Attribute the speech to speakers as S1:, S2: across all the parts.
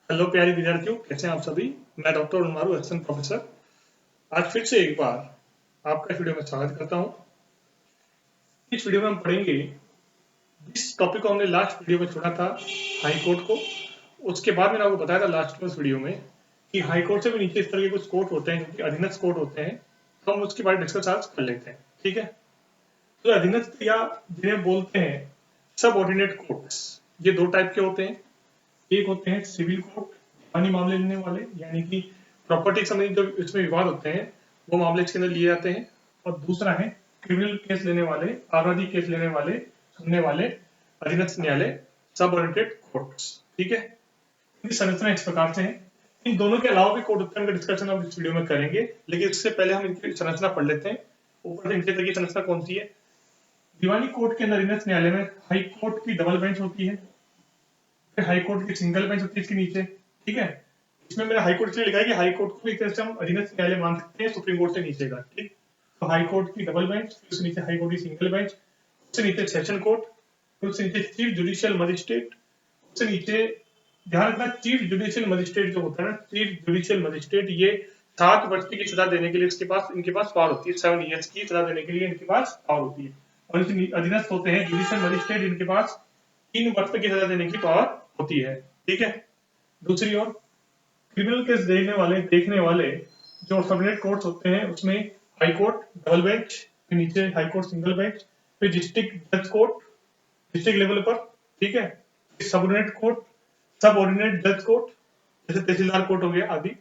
S1: Hello प्यारे विद्यार्थियों, कैसे हैं आप सभी। मैं डॉक्टर उन्मारू हसन प्रोफेसर आज फिर से एक बार आपका इस वीडियो में स्वागत करता हूं। इस वीडियो में हम पढ़ेंगे जिस टॉपिक को हमने लास्ट वीडियो में छोड़ा था, हाई कोर्ट को। उसके बाद मैंने आपको बताया था लास्ट में उस वीडियो में कि हाई कोर्ट से भी नीचे इस तरह के कुछ कोर्ट होते हैं जो कि अधीनस्थ कोर्ट होते हैं, तो हम उसके बारे में डिस्कस आज कर लेते हैं। ठीक है, तो अधीनस्थ या जिन्हें बोलते हैं सब ऑर्डिनेट कोर्ट्स, ये दो टाइप के होते हैं। एक होते हैं सिविल कोर्ट, दीवानी मामले लेने वाले, यानी कि प्रॉपर्टी संबंधी जो इसमें विवाद होते हैं वो मामले इसके अंदर लिए जाते हैं। और दूसरा है क्रिमिनल केस लेने वाले, आपराधिक केस लेने वाले, सुनने वाले अधीनस्थ न्यायालय, सब ऑर्डिनेटेड कोर्ट्स। ठीक है, इनकी संरचना इस प्रकार से है। इन दोनों के अलावा भी कोर्ट होते हैं, उनका डिस्कशन हम इस वीडियो में करेंगे, लेकिन इससे पहले हम इनकी संरचना पढ़ लेते हैं। ऊपर से नीचे तक की संरचना कौन सी है। दीवानी कोर्ट के अंदर अधीनस्थ न्यायालय में हाई कोर्ट की डबल बेंच होती है, हाई कोर्ट की सिंगल बेंच होती है इसके नीचे। ठीक है, इसमें मैंने हाई कोर्ट इसलिए लिखा है कि हाई कोर्ट को एक तरह से हम अधीनस्थ न्यायालय मान सकते हैं, सुप्रीम कोर्ट से नीचे का। ठीक, तो हाई कोर्ट की डबल बेंच, फिर उससे नीचे हाई कोर्ट की सिंगल बेंच, उससे नीचे सेशन कोर्ट, फिर उससे नीचे चीफ जुडिशियल मजिस्ट्रेट, उससे नीचे ध्यान रखना चीफ जुडिशियल मजिस्ट्रेट जो होता है ना, चीफ जुडिशियल मजिस्ट्रेट, ये 7 वर्ष की सजा देने के लिए इनके पास पावर होती है। 7 ईयर्स की सजा देने के लिए इनके पास पावर होती है। और इसके अधीनस्थ होते हैं जुडिशियल मजिस्ट्रेट, इनके पास 3 वर्ष की सजा देने की पावर होती है। ठीक है, दूसरी ओर क्रिमिनल केस देखने वाले जो सबऑर्डिनेट कोर्ट्स होते हैं, उसमें हाई कोर्ट डबल बेंच, फिर नीचे हाई कोर्ट सिंगल बेंच, फिर डिस्ट्रिक्ट जज कोर्ट डिस्ट्रिक्ट लेवल पर। ठीक है, सबऑर्डिनेट कोर्ट, सबऑर्डिनेट जज कोर्ट जैसे तहसीलदार कोर्ट हो गया आदि,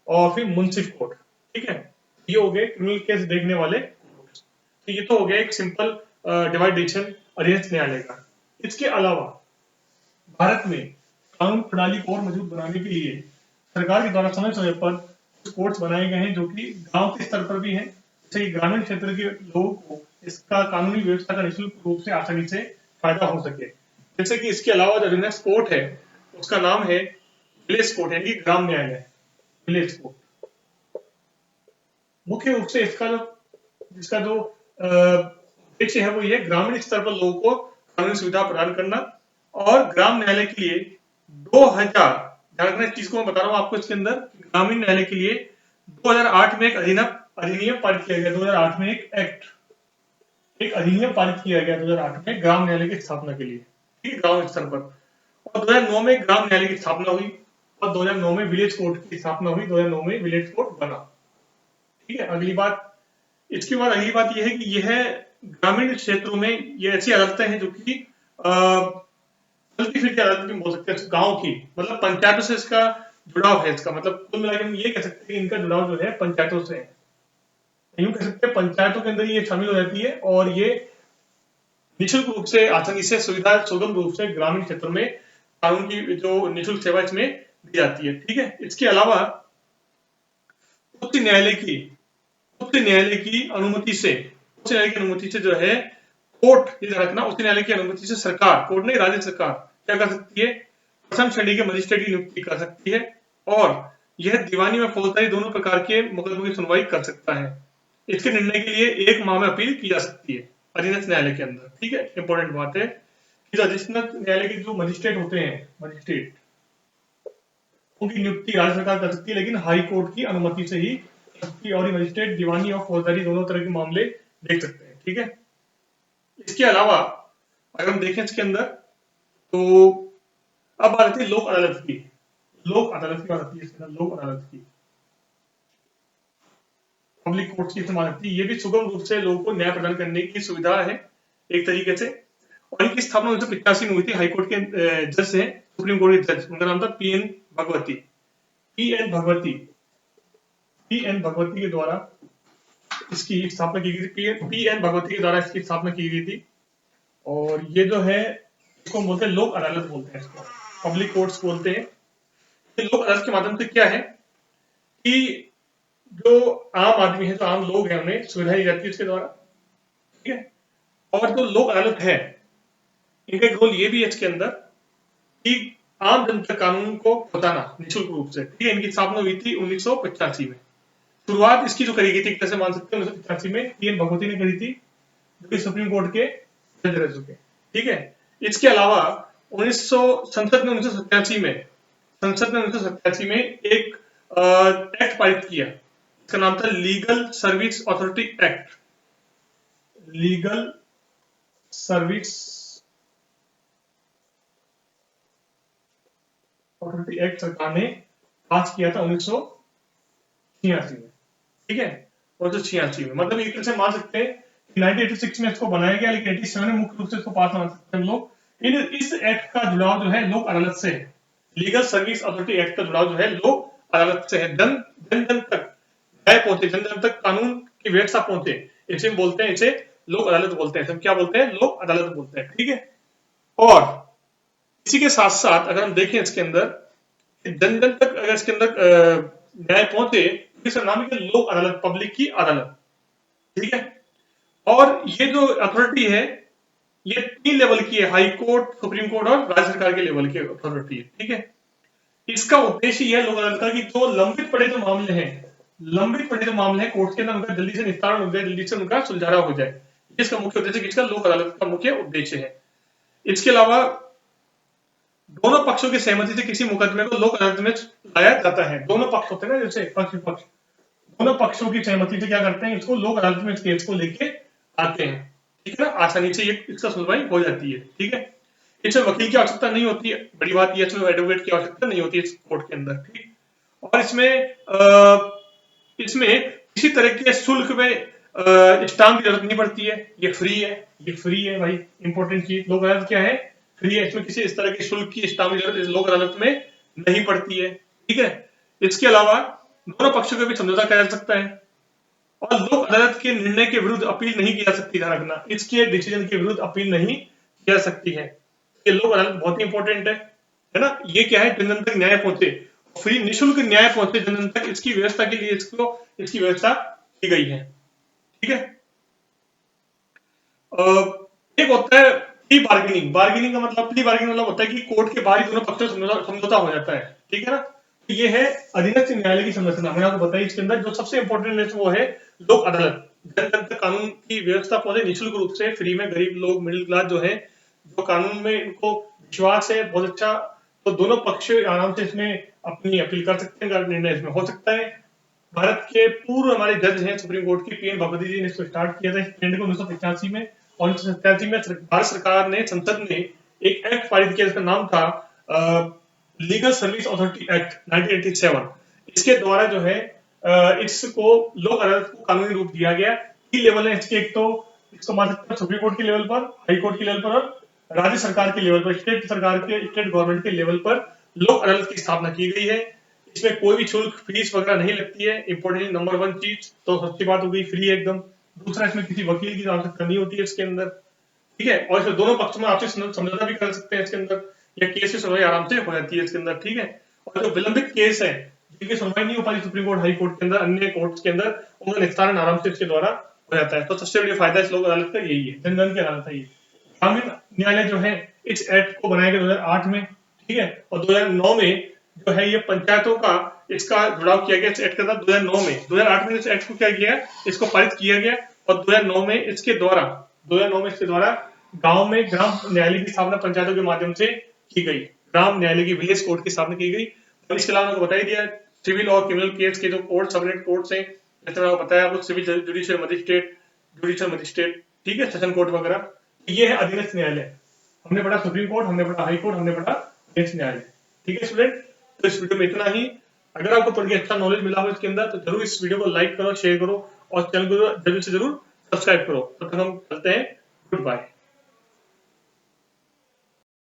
S1: और फिर मुंसिफ कोर्ट। ठीक है, ये हो गए क्रिमिनल केस देखने वाले कोर्ट। तो ये तो हो गया एक सिंपल डिवाइडेशन अधीनस्थ न्यायालय का। इसके अलावा भारत में कानून प्रणाली को और मजबूत बनाने के लिए सरकार के द्वारा समय समय पर कोर्ट्स बनाए गए हैं जो कि गांव के स्तर पर भी हैं, जैसे कि ग्रामीण क्षेत्र के लोगों को इसका कानूनी व्यवस्था का निःशुल्क रूप से आसानी से फायदा हो सके। जैसे कि इसके अलावा जो अधीनस्थ कोर्ट है उसका नाम है विलेज कोर्ट, यानी कि ग्राम न्यायालय, विलेज कोर्ट। मुख्य रूप से इसका जो उद्देश्य है वो ये ग्रामीण स्तर पर लोगों को कानूनी सुविधा प्रदान करना। और ग्राम न्यायालय के लिए 2000, ध्यान रखना इस चीज को मैं बता रहा हूं आपको, इसके अंदर ग्रामीण न्यायालय के लिए 2008 में एक अधिनियम पारित किया गया। 2008 में एक अधिनियम पारित किया गया 2008 में ग्राम न्यायालय की स्थापना के लिए, ठीक है, ग्राम स्तर पर। और 2009 में ग्राम न्यायालय की स्थापना हुई, और 2009 में विलेज कोर्ट की स्थापना हुई, 2009 में विलेज कोर्ट बना। ठीक है, अगली बात यह है कि यह ग्रामीण क्षेत्रों में ये ऐसी अदालतें हैं जो कि चलती फिरती अदालत भी बोल सकते हैं, गांव की, मतलब पंचायतों से इसका जुड़ाव है। इसका मतलब कुल मिलाकर हम ये कह सकते हैं कि इनका जुड़ाव जो है पंचायतों से है। यूं कह सकते हैं पंचायतों के अंदर ये शामिल हो जाती है, और ये निःशुल्क रूप से, आसानी से, सुविधा सुगम रूप से ग्रामीण क्षेत्र में कानून की जो निःशुल्क सेवा इसमें दी जाती है। ठीक है, इसके अलावा उच्च न्यायालय की अनुमति से जो है कोर्ट, ये रखना, उच्च न्यायालय की अनुमति से सरकार, कोर्ट नहीं, राज्य सरकार क्या कर सकती है, प्रथम श्रेणी के मजिस्ट्रेट की नियुक्ति कर सकती है, और यह दीवानी और फौजदारी दोनों प्रकार के मुकदमों की सुनवाई कर सकता है। इसके निर्णय के लिए 1 माह में अपील की जा सकती है अधीनस्थ न्यायालय के अंदर। ठीक है, इंपॉर्टेंट बात है कि अधीनस्थ न्यायालय के जो मजिस्ट्रेट होते हैं, उनकी नियुक्ति राज्य सरकार कर सकती है, लेकिन हाई कोर्ट की अनुमति से ही सकती है, और मजिस्ट्रेट दीवानी और फौजदारी दोनों तरह के मामले देख सकते हैं। ठीक है, इसके अलावा अगर हम देखें इसके अंदर, तो अब बात आती है लोक अदालत की। बात आती है इसके अंदर, लोक अदालत की, पब्लिक कोर्ट की इस्तेमाल होती है। ये भी सुगम रूप से लोगों को न्याय प्रदान करने की सुविधा है एक तरीके से। और इनकी स्थापना 1985 में हुई थी। हाईकोर्ट के जज से सुप्रीम कोर्ट के जज, उनका नाम था पीएन भगवती के द्वारा इसकी स्थापना की गई थी। पीएन भगवती के द्वारा इसकी स्थापना की गई थी। और ये जो है, इसको बोलते हैं लोक अदालत, बोलते हैं इसको, पब्लिक कोर्ट्स बोलते हैं। लोक अदालत के माध्यम से क्या है कि जो आम आदमी है, जो आम लोग हैं, उन्हें सुविधा दी जाती है इसके द्वारा। ठीक है, और जो लोक अदालत है, इनका एक रोल ये भी है इसके अंदर कि आम जनता कानून को बताना निःशुल्क रूप से। ठीक है, इनकी स्थापना हुई थी 1985 में। शुरुआत इसकी जो करी गई थी, कैसे मान सकते हैं, 1985 में पीएन भगवती ने करी थी, जो कि सुप्रीम कोर्ट के जज रह चुके। ठीक है, इसके अलावा संसद ने 1987 में संसद ने 1987 में एक एक्ट पारित किया, इसका नाम था legal service authority act. Legal service authority act सरकार ने पास किया था 1986 में, ठीक है, 1986 में। मतलब एक तरह से मान सकते हैं कि 1986 में इसको बनाया गया, लेकिन 87 में मुख्य रूप से इसको पास मान सकते हैं हम लोग। इस एक्ट का जुड़ाव जो है लोक अदालत से है। लीगल सर्विस अथॉरिटी एक्ट का जुड़ाव जो है लोक अदालत से है। जन जन तक न्याय पहुंचे, जन जन तक कानून की व्यवस्था पहुंचे, इसे बोलते हैं, इसे लोक अदालत बोलते हैं। क्या बोलते हैं? लोक अदालत बोलते हैं, ठीक है। और इसी के साथ साथ अगर हम देखें इसके अंदर जन जन तक अगर इसके अंदर न्याय पहुंचे, इसका नाम है लोक अदालत, पब्लिक की अदालत, ठीक है। और ये जो अथॉरिटी है ये 3 लेवल की है, हाई कोर्ट, सुप्रीम कोर्ट और राज्य सरकार के लेवल की अथॉरिटी है, ठीक है। इसका उद्देश्य यह है लोक अदालत का कि जो लंबित पड़े जो मामले हैं, लंबित पड़े जो मामले हैं कोर्ट के अंदर, उनका जल्दी से निस्तारण हो जाए, जल्दी से उनका सुलझाना हो जाए। इसका मुख्य उद्देश्य किसका? लोक अदालत का मुख्य उद्देश्य है। इसके अलावा दोनों पक्षों की सहमति से किसी मुकदमे को लोक अदालत में लाया जाता है। दोनों पक्ष होते हैं ना, जैसे पक्ष विपक्ष, दोनों पक्षों की सहमति से क्या करते हैं, इसको लोक अदालत में इस केस को लेके आते हैं, ठीक है ना। आसानी से ये इसका सुनवाई हो जाती है, ठीक है। इसमें वकील की आवश्यकता नहीं होती है, बड़ी बात यह, इसमें एडवोकेट की आवश्यकता नहीं होती है इस कोर्ट के अंदर, ठीक। और इसमें किसी तरह के शुल्क में स्टाम्प की जरूरत नहीं पड़ती है, ये फ्री है, ये फ्री है भाई, इंपॉर्टेंट चीज। लोक अदालत क्या है? फ्री है, इसमें किसी इस तरह के शुल्क की, स्टाम्प की जरूरत इस लोक अदालत में नहीं पड़ती है, ठीक है। इसके अलावा दोनों पक्षों के बीच समझौता किया जा सकता है और लोक अदालत के निर्णय के विरुद्ध अपील नहीं की जा सकती। ध्यान रखना, इसके डिसीजन के विरुद्ध अपील नहीं की जा सकती है। ये लोक अदालत बहुत ही इंपॉर्टेंट है ना। ये क्या है? जन जन तक न्याय पहुंचे, फ्री निःशुल्क न्याय पहुंचे जन जन तक, इसकी व्यवस्था के लिए इसकी व्यवस्था की गई है, ठीक है। एक होता है प्री बार्गेनिंग। बार्गेनिंग का मतलब, प्री बार्गेनिंग मतलब होता है कि कोर्ट के बाहर ही दोनों पक्षों से समझौता हो जाता है, ठीक है ना। ये है अधीनस्थ न्यायालय की संरचना। मैंने आपको बताया इसके अंदर जो सबसे इंपॉर्टेंट है वो है लोक अदालत। जन जन तक कानून की व्यवस्था पहुंचे निःशुल्क रूप से, फ्री में। गरीब लोग, मिडिल क्लास जो है, जो कानून में इनको विश्वास है बहुत अच्छा, तो दोनों पक्ष आराम से इसमें अपनी अपील कर सकते हैं, निर्णय इसमें हो सकता है। भारत के पूर्व हमारे जज हैं सुप्रीम कोर्ट के, पीएन भगवती जी ने इसको स्टार्ट किया था इस ट्रेंड को 1985 में। और 1987 में भारत सरकार ने, संसद ने एक एक्ट पारित किया जिसका नाम था लीगल सर्विस अथॉरिटी एक्ट 1987। इसके द्वारा जो है इसको लोक अदालत को कानूनी रूप दिया गया। 3 लेवल है इसके, एक तो इसको मान सकते हैं सुप्रीम कोर्ट के लेवल पर, हाई कोर्ट के लेवल पर और राज्य सरकार के लेवल पर, स्टेट सरकार के, स्टेट गवर्नमेंट के लेवल पर लोक अदालत की स्थापना की गई है। इसमें कोई भी शुल्क, फीस वगैरह नहीं लगती है। इंपॉर्टेंट नंबर 1 चीज तो सच्ची बात हो गई, फ्री है एकदम। दूसरा, इसमें किसी वकील की आवश्यकता नहीं होती है इसके अंदर, ठीक है। और इसमें दोनों पक्षों में आपसे समझौता भी कर सकते हैं इसके अंदर, या केस की सुनवाई आराम से हो जाती है इसके अंदर, ठीक है। और जो विलंबित केस है जिनकी सुनवाई नहीं हो पाती सुप्रीम कोर्ट, हाई कोर्ट के अंदर, अन्य कोर्ट्स के अंदर, उनका निस्तारण आराम से इसके द्वारा हो जाता है। तो सबसे बड़ी फायदा इस लोक अदालत का यही है, जन जन की अदालत है ये। ग्रामीण न्यायालय जो है इस एक्ट को बनाया गया 2008 में, ठीक है। और 2009 में जो है ये पंचायतों का, इसका जुड़ाव किया गया इस एक्ट के साथ 2009 में। 2008 में इस एक्ट को क्या किया, इसको पारित किया गया, और 2009 में इसके द्वारा गांव में ग्राम न्यायालय की स्थापना पंचायतों के माध्यम से की गई। ग्राम न्यायालय की, विलेज कोर्ट की स्थापना की गई। और इसके अलावा मैंने बता ही दिया, सिविल और क्रिमिनल केस के जो कोर्ट, सबरेट कोर्ट्स हैं, जैसे मैंने बताया आपको, सिविल जुडिशियल मजिस्ट्रेट, ठीक है, सेशन कोर्ट वगैरह। ये है अधीनस्थ न्यायालय। हमने पढ़ा सुप्रीम कोर्ट, हमने पढ़ा हाई कोर्ट, हमने पढ़ा अधीनस्थ न्यायालय, ठीक है स्टूडेंट। तो इस वीडियो में इतना ही। अगर आपको पढ़ के अच्छा नॉलेज मिला हो इसके अंदर, तो जरूर इस वीडियो को लाइक करो, शेयर करो और चैनल को जरूर से जरूर सब्सक्राइब करो। तब तक हम चलते हैं, गुड बाय।